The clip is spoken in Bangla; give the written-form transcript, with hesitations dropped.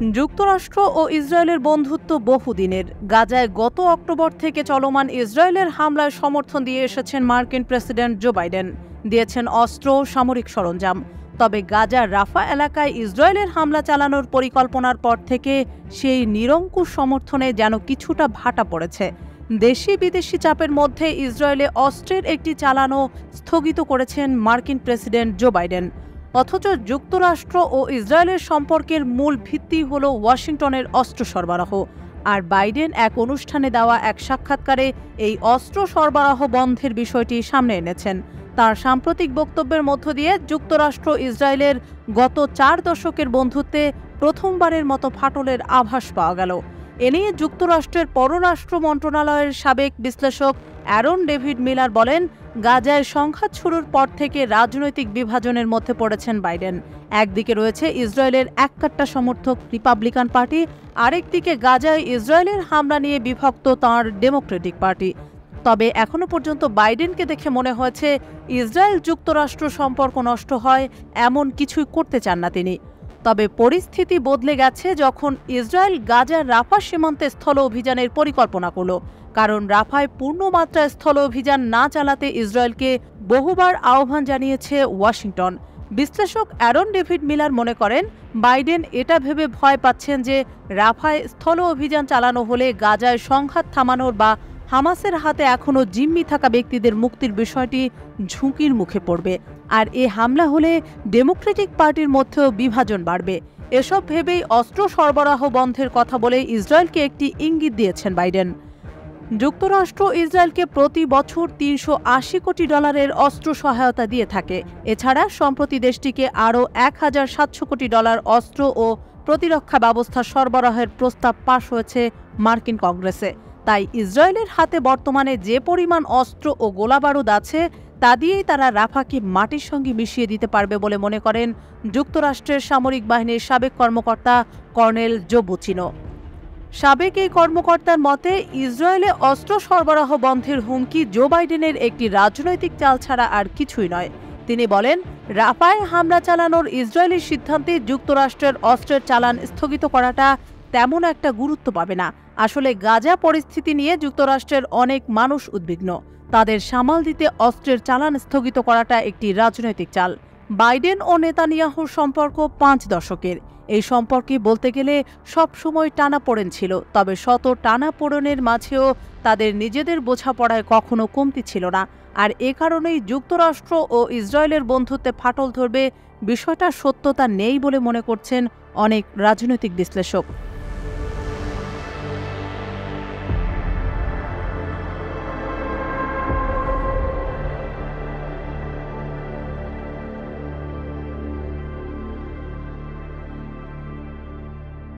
যুক্তরাষ্ট্র ও ইসরায়েলের বন্ধুত্ব বহুদিনের। গাজায় গত অক্টোবর থেকে চলমান ইসরায়েলের হামলায় সমর্থন দিয়ে এসেছেন মার্কিন প্রেসিডেন্ট জো বাইডেন। দিয়েছেন অস্ত্র, সামরিক সরঞ্জাম। তবে গাজার রাফা এলাকায় ইসরায়েলের হামলা চালানোর পরিকল্পনার পর থেকে সেই নিরঙ্কুশ সমর্থনে যেন কিছুটা ভাটা পড়েছে। দেশি বিদেশি চাপের মধ্যে ইসরায়েলে অস্ত্রের একটি চালানো স্থগিত করেছেন মার্কিন প্রেসিডেন্ট জো বাইডেন। অথচ যুক্তরাষ্ট্র ও ইসরায়েলের সম্পর্কের মূল ভিত্তি হল ওয়াশিংটনের অস্ত্র সরবরাহ। আর বাইডেন এক অনুষ্ঠানে দেওয়া এক সাক্ষাৎকারে এই অস্ত্র সরবরাহ বন্ধের বিষয়টি সামনে এনেছেন। তার সাম্প্রতিক বক্তব্যের মধ্য দিয়ে যুক্তরাষ্ট্র ইসরায়েলের গত 4 দশকের বন্ধুত্বে প্রথমবারের মতো ফাটলের আভাস পাওয়া গেল। এ নিয়ে যুক্তরাষ্ট্রের পররাষ্ট্র মন্ত্রণালয়ের সাবেক বিশ্লেষক অ্যারন ডেভিড মিলার বলেন, গাজায় সংঘাত শুরুর পর থেকে রাজনৈতিক বিভাজনের মধ্যে পড়েছেন বাইডেন। একদিকে রয়েছে ইসরায়েলের এককাট্টা সমর্থক রিপাবলিকান পার্টি, আরেকদিকে গাজায় ইসরায়েলের হামলা নিয়ে বিভক্ত তাঁর ডেমোক্রেটিক পার্টি। তবে এখনো পর্যন্ত বাইডেনকে দেখে মনে হয়েছে ইসরায়েল যুক্তরাষ্ট্র সম্পর্ক নষ্ট হয় এমন কিছুই করতে চান না তিনি। তবে পরিস্থিতি বদলে গেছে যখন ইসরায়েল গাজার রাফা সীমান্তে স্থল অভিযানের পরিকল্পনা করল। কারণ রাফায় পূর্ণমাত্রায় স্থল অভিযান না চালাতে ইসরায়েলকে বহুবার আহ্বান জানিয়েছে ওয়াশিংটন। বিশ্লেষক অ্যারন ডেভিড মিলার মনে করেন, বাইডেন এটা ভেবে ভয় পাচ্ছেন যে রাফায় স্থল অভিযান চালানো হলে গাজায় সংঘাত থামানোর বা হামাসের হাতে এখনও জিম্মি থাকা ব্যক্তিদের মুক্তির বিষয়টি ঝুঁকির মুখে পড়বে। আর এ হামলা হলে ডেমোক্রেটিক পার্টির মধ্যেও বিভাজন বাড়বে। এসব ভেবেই অস্ত্র সরবরাহ বন্ধের কথা বলে ইসরায়েলকে একটি ইঙ্গিত দিয়েছেন বাইডেন। যুক্তরাষ্ট্র ইসরায়েলকে প্রতি বছর $380 কোটি অস্ত্র সহায়তা দিয়ে থাকে। এছাড়া সম্প্রতি দেশটিকে আরও $1700 কোটি অস্ত্র ও প্রতিরক্ষা ব্যবস্থা সরবরাহের প্রস্তাব পাশ হয়েছে মার্কিন কংগ্রেসে। তাই ইসরায়েলের হাতে বর্তমানে যে পরিমাণ অস্ত্র ও গোলাবারুদ আছে তা দিয়েই তারা রাফাকে মাটির সঙ্গে মিশিয়ে দিতে পারবে বলে মনে করেন যুক্তরাষ্ট্রের সামরিক বাহিনীর সাবেক কর্মকর্তা কর্নেল জো বুচিনো। সাবেক এই কর্মকর্তার মতে, ইসরায়েলে অস্ত্র সরবরাহ বন্ধের হুমকি জো বাইডেনের একটি রাজনৈতিক চাল ছাড়া আর কিছুই নয়। তিনি বলেন, রাফায় হামলা চালানোর ইসরায়েলের সিদ্ধান্তে যুক্তরাষ্ট্রের অস্ত্রের চালান স্থগিত করাটা তেমন একটা গুরুত্ব পাবে না। আসলে গাজা পরিস্থিতি নিয়ে যুক্তরাষ্ট্রের অনেক মানুষ উদ্বিগ্ন। তাদের সামাল দিতে অস্ত্রের চালান স্থগিত করাটা একটি রাজনৈতিক চাল। বাইডেন ও নেতানিয়াহুর সম্পর্ক 5 দশকের। এই সম্পর্কে বলতে গেলে সবসময় টানাপোড়েন ছিল। তবে শত টানাপোড়েনের মাঝেও তাদের নিজেদের বোঝাপড়ায় কখনো কমতি ছিল না। আর এ কারণেই যুক্তরাষ্ট্র ও ইসরায়েলের বন্ধুত্বে ফাটল ধরবে বিষয়টার সত্যতা নেই বলে মনে করছেন অনেক রাজনৈতিক বিশ্লেষক।